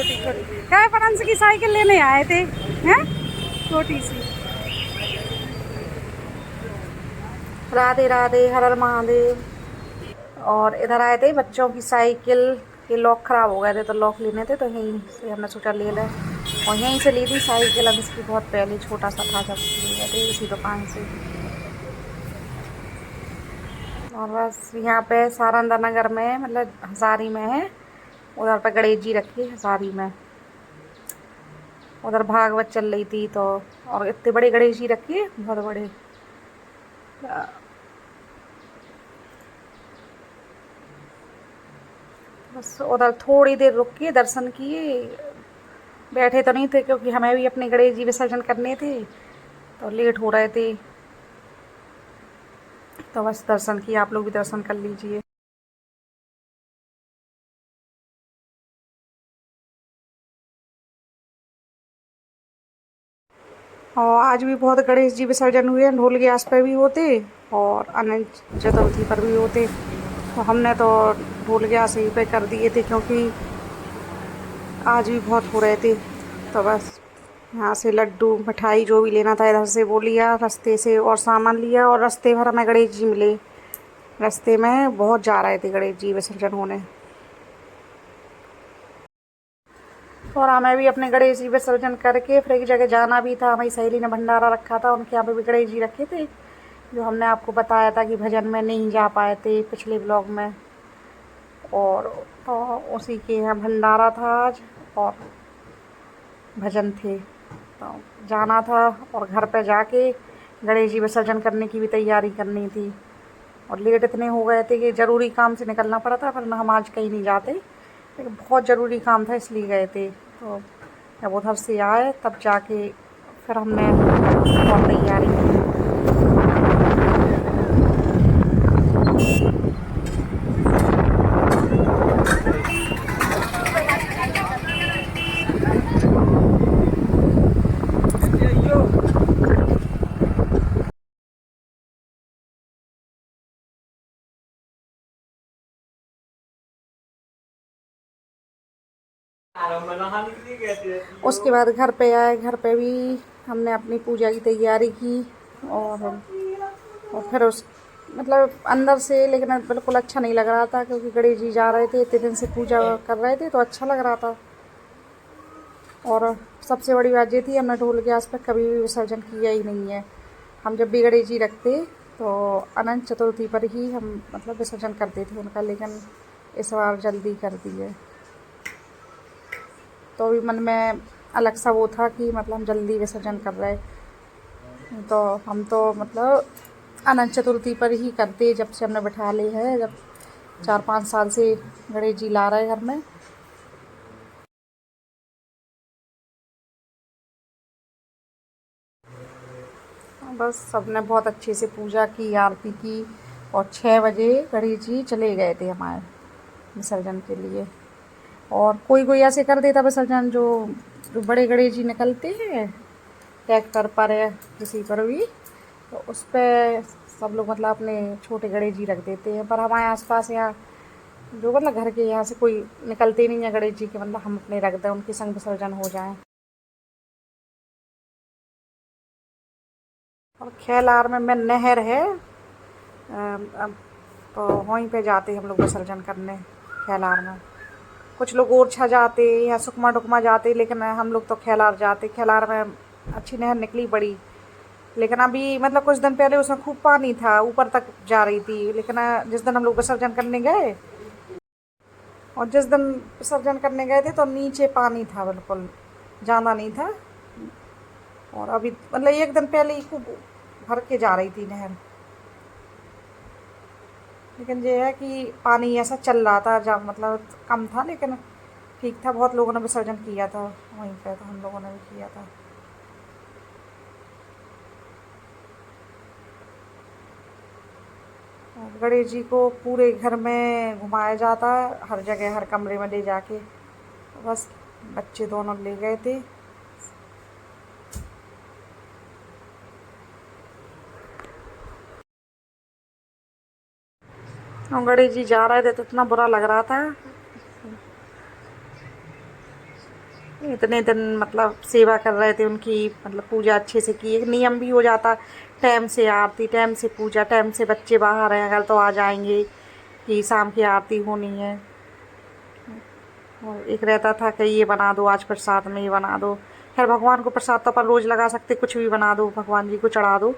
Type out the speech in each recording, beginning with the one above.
छोटी छोटी क्या फ्रांस की साइकिल लेने आए थे हैं, छोटी सी। राधे राधे, हर हर महादेव। और इधर आए थे बच्चों की साइकिल के लॉक खराब हो गए थे, तो लॉक लेने थे, तो यहीं से हमने सोचा ले लें। और यहीं से ली थी साइकिल, अब इसकी बहुत पहले छोटा सा था जब ले गए थे इसी दुकान से। और बस यहाँ पे सारंदा नगर में, मतलब हजारी में है, उधर पे गणेश जी रखी है हजारी में। उधर भागवत चल रही थी तो, और इतने बड़े गणेश जी रखे, बहुत बड़े। बस उधर थोड़ी देर रुक के दर्शन किए, बैठे तो नहीं थे क्योंकि हमें भी अपने गणेश जी विसर्जन करने थे, तो लेट हो रहे थे, तो बस दर्शन किए। आप लोग भी दर्शन कर लीजिए। और आज भी बहुत गणेश जी विसर्जन हुए, ढोल के आस पे भी होते और अनंत चतुर्थी पर भी होते, तो हमने तो ढोल के आस ही पे कर दिए थे क्योंकि आज भी बहुत हो रहे थे। तो बस यहाँ से लड्डू मिठाई जो भी लेना था इधर से वो लिया रास्ते से, और सामान लिया, और रास्ते भर हमें गणेश जी मिले। रास्ते में बहुत जा रहे थे गणेश जी विसर्जन होने, और हमें भी अपने गणेश जी विसर्जन करके फिर एक जगह जाना भी था। हमारी सहेली ने भंडारा रखा था, उनके यहाँ पे भी गणेश जी रखे थे, जो हमने आपको बताया था कि भजन में नहीं जा पाए थे पिछले ब्लॉग में। और तो उसी के यहाँ भंडारा था आज, और भजन थे, तो जाना था। और घर पे जाके गणेश जी विसर्जन करने की भी तैयारी करनी थी, और लेट इतने हो गए थे कि ज़रूरी काम से निकलना पड़ा था, वरना हम आज कहीं नहीं जाते, लेकिन बहुत ज़रूरी काम था इसलिए गए थे। तो जब उधर से आए तब जाके फिर हमने और तैयारी की। उसके बाद घर पे आए, घर पे भी हमने अपनी पूजा की तैयारी की। और फिर उस मतलब अंदर से, लेकिन बिल्कुल अच्छा नहीं लग रहा था क्योंकि गणेश जी जा रहे थे, इतने दिन से पूजा कर रहे थे, तो अच्छा लग रहा था। और सबसे बड़ी बात ये थी, हमने ढोल के आस पास कभी भी विसर्जन किया ही नहीं है। हम जब भी गणेश जी रखते तो अनंत चतुर्थी पर ही हम मतलब विसर्जन करते थे उनका, लेकिन इस बार जल्दी कर दिए, तो अभी मन में अलग सा वो था कि मतलब हम जल्दी विसर्जन कर रहे। तो हम तो मतलब अनंत चतुर्थी पर ही करते, जब से हमने बैठा ली है, जब 4-5 साल से गणेश जी ला रहे घर में। बस सबने बहुत अच्छे से पूजा की, आरती की, और 6 बजे गणेश जी चले गए थे हमारे विसर्जन के लिए। और कोई कोई ऐसे कर देता विसर्जन, जो बड़े गणेश जी निकलते हैं ट्रैक्टर पर या किसी पर भी, तो उस पर सब लोग मतलब अपने छोटे गणेश जी रख देते हैं। पर हमारे आसपास यहाँ जो मतलब घर के यहाँ से कोई निकलते नहीं है गणेश जी के, मतलब हम अपने रख दें, उनके संग विसर्जन हो जाए। और खेलार में नहर है, तो वहीं पे जाते हम लोग विसर्जन करने खेलार में। कुछ लोग ओरछा जाते या सुकमा डुकमा जाते, लेकिन हम लोग तो खेलार जाते। खेलार में अच्छी नहर निकली बड़ी, लेकिन अभी मतलब कुछ दिन पहले उसमें खूब पानी था, ऊपर तक जा रही थी, लेकिन जिस दिन हम लोग विसर्जन करने गए, और जिस दिन विसर्जन करने गए थे तो नीचे पानी था, बिल्कुल ज़्यादा नहीं था। और अभी मतलब एक दिन पहले ही खूब भर के जा रही थी नहर, लेकिन ये है कि पानी ऐसा चल रहा था, जब मतलब कम था लेकिन ठीक था। बहुत लोगों ने विसर्जन किया था वहीं पे, तो हम लोगों ने भी किया था। और गणेश जी को पूरे घर में घुमाया जाता है, हर जगह हर कमरे में ले जाके। बस बच्चे दोनों ले गए थे। और गणेश जी जा रहे थे तो इतना बुरा लग रहा था। इतने दिन मतलब सेवा कर रहे थे उनकी, मतलब पूजा अच्छे से की, एक नियम भी हो जाता, टाइम से आरती, टाइम से पूजा, टाइम से बच्चे बाहर हैं अगर तो आ जाएंगे कि शाम की आरती होनी है। और एक रहता था कि ये बना दो आज प्रसाद में, ये बना दो। खैर भगवान को प्रसाद तो अपन रोज़ लगा सकते, कुछ भी बना दो भगवान जी को चढ़ा दो,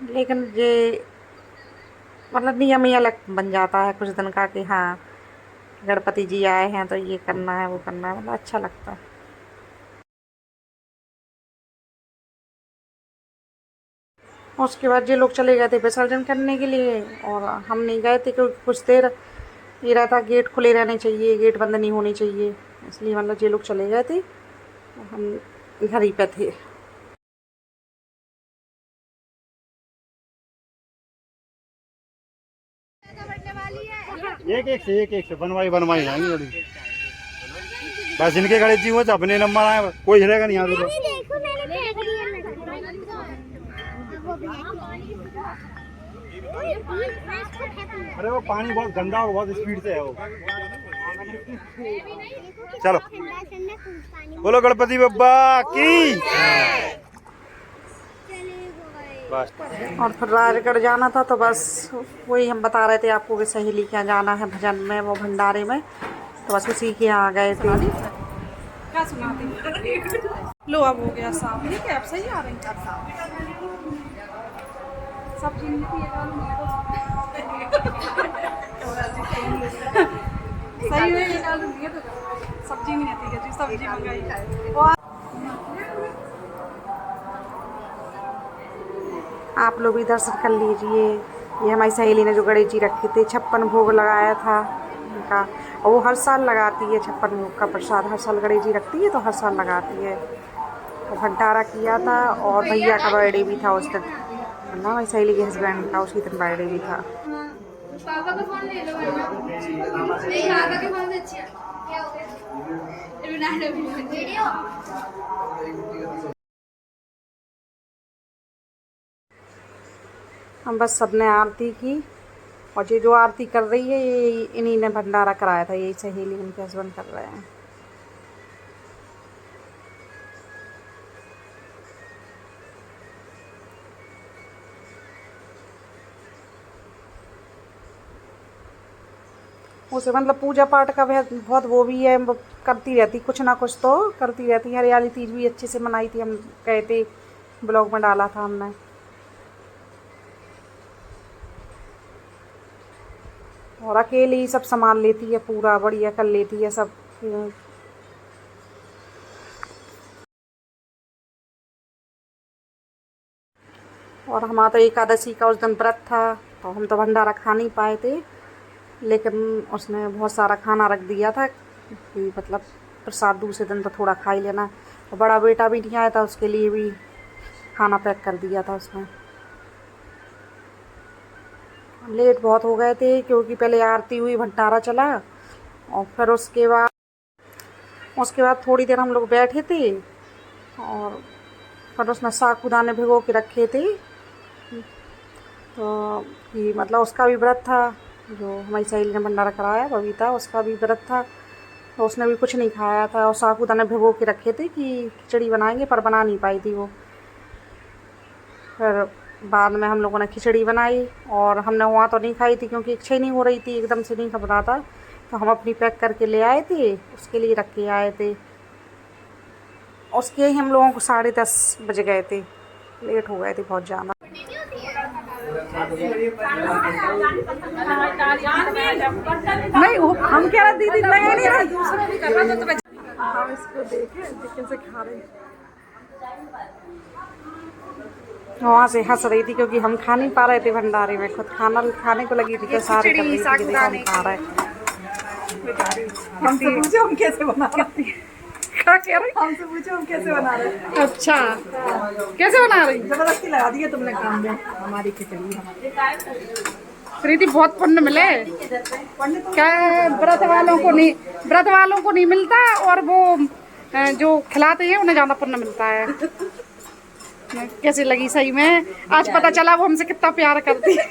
लेकिन ये मतलब नियम ही अलग बन जाता है कुछ दिन का कि हाँ गणपति जी आए हैं तो ये करना है वो करना है, मतलब अच्छा लगता है। और उसके बाद ये लोग चले गए थे विसर्जन करने के लिए और हम नहीं गए थे क्योंकि कुछ देर ये रहता गेट खुले रहने चाहिए, गेट बंद नहीं होने चाहिए, इसलिए मतलब ये लोग चले गए थे, हम घर ही पे थे। एक से बनवाई जाएंगी बड़ी। बस जिनके गणेश जी हुए तो अपने नंबर आए, कोई हिलेगा नहीं यहाँ पे। अरे वो पानी बहुत गंदा और बहुत स्पीड से है वो। चलो बोलो गणपति बप्पा की। और फिर राजगढ़ जाना था तो बस वही हम बता रहे थे आपको कि सहेली के यहाँ जाना है भजन में, वो भंडारे में, तो बस उसी के यहाँ गए थे। क्या सुनाती लो अब हो गया साफ, ठीक है अब सही आ रही सब्जी सही है सब्जी नहीं आती है, सब्जी मंगाई। आप लोग भी दर्शन कर लीजिए। ये हमारी सहेली ने जो गणेश जी रखे थे, 56 भोग लगाया था उनका, और वो हर साल लगाती है 56 भोग का प्रसाद, हर साल गणेश जी रखती है तो हर साल लगाती है। तो भंडारा किया था और भैया का बर्थडे भी था उस दिन, ना हमारी सहेली के हस्बैंड का उसी दिन बर्थडे भी था। हम बस सबने आरती की, और ये जो आरती कर रही है ये इन्हीं ने भंडारा कराया था, यही सहेली उनके हस्बैंड कर रहे हैं। उसे मतलब पूजा पाठ का बहुत वो भी है, करती रहती कुछ ना कुछ तो करती रहती। हरियाली तीज भी अच्छे से मनाई थी, हम गए थे, ब्लॉग में डाला था हमने। और अकेले ही सब सामान लेती है, पूरा बढ़िया कर लेती है सब। और हमारा तो एकादशी का उस दिन व्रत था तो हम तो भंडारा खा नहीं पाए थे, लेकिन उसने बहुत सारा खाना रख दिया था कि मतलब प्रसाद दूसरे दिन तो थोड़ा खा ही लेना। और बड़ा बेटा भी नहीं आया था, उसके लिए भी खाना पैक कर दिया था उसमें। लेट बहुत हो गए थे क्योंकि पहले आरती हुई, भंडारा चला, और फिर उसके बाद थोड़ी देर हम लोग बैठे थे, और फिर उसने साबूदाने भिगो के रखे थे, तो कि मतलब उसका भी व्रत था, जो हमारी सहेली ने भंडारा कराया बबीता, उसका भी व्रत था, तो उसने भी कुछ नहीं खाया था, और साबूदाने भिगो के रखे थे कि खिचड़ी बनाएंगे, पर बना नहीं पाई थी वो। फिर बाद में हम लोगों ने खिचड़ी बनाई, और हमने वहाँ तो नहीं खाई थी क्योंकि इच्छा ही नहीं हो रही थी, एकदम से नहीं खबरा था, तो हम अपनी पैक करके ले आए थे, उसके लिए रख के आए थे। उसके ही हम लोगों को 10:30 बज गए थे, लेट हो गए थे बहुत ज़्यादा। नहीं वो हम कह रहे दीदी नहीं दूसरा भी कर रहा था, तो हम इसको देखे कैसे खा रहे हैं। वहाँ से हंस रही थी क्योंकि हम खा नहीं पा रहे थे भंडारे में, खुद खाने को लगी थी तो सारे कर रही थी कि देखो हम खा रहे हैं। हमसे पूछो हम कैसे बना रहे हैं, क्या कह रही, हमसे पूछो हम कैसे बना रहे हैं। अच्छा कैसे बना रही? जबरदस्ती लगा दी है तुमने काम में हमारी खिचड़ी। प्रीति बहुत पुण्य मिले क्या, व्रत वालों को नहीं मिलता, और वो जो खिलाते हैं उन्हें ज़्यादा पुण्य मिलता है। कैसे लगी सही में? आज पता चला वो हमसे कितना प्यार करती है।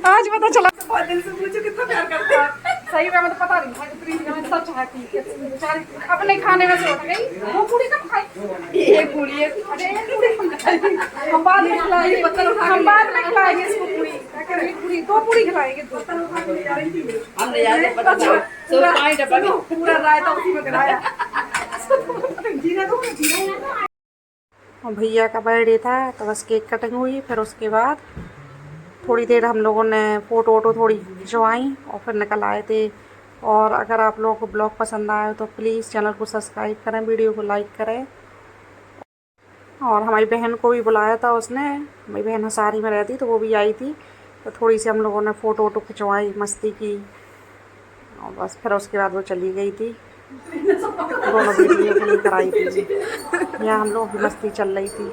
आज पता चला, बहुत दिन से पूछो कितना प्यार करता है। सही में मुझे पता नहीं था कि प्रीति का इतना हाँ ठीक है, बेचारी अपने खाने में से उठ गई। वो पूरी कब खाई? एक पूरी है। अरे एक पूरी हम खाएंगे, हम बाद में खिलाएंगे, हम बाद में खिलाएंगे इसको पूरी। एक पूरी, दो पूरी खिलाएंगे, दो हमने यार अच्छा, पूरा रायता उसी में गिराया। और भैया का बर्थडे था तो बस केक कटिंग हुई, फिर उसके बाद थोड़ी देर हम लोगों ने फ़ोटो वोटो थोड़ी खिंचवाई और फिर निकल आए थे। और अगर आप लोगों को ब्लॉग पसंद आया तो प्लीज़ चैनल को सब्सक्राइब करें, वीडियो को लाइक करें। और हमारी बहन को भी बुलाया था उसने, हमारी बहन हसारी में रहती तो वो भी आई थी, तो थोड़ी सी हम लोगों ने फ़ोटो वोटो खिंचवाई, मस्ती की और बस फिर उसके बाद वो चली गई थी। दोनों वीडियो को लेकर आई थी, यहाँ हम लोगों की मस्ती चल रही थी।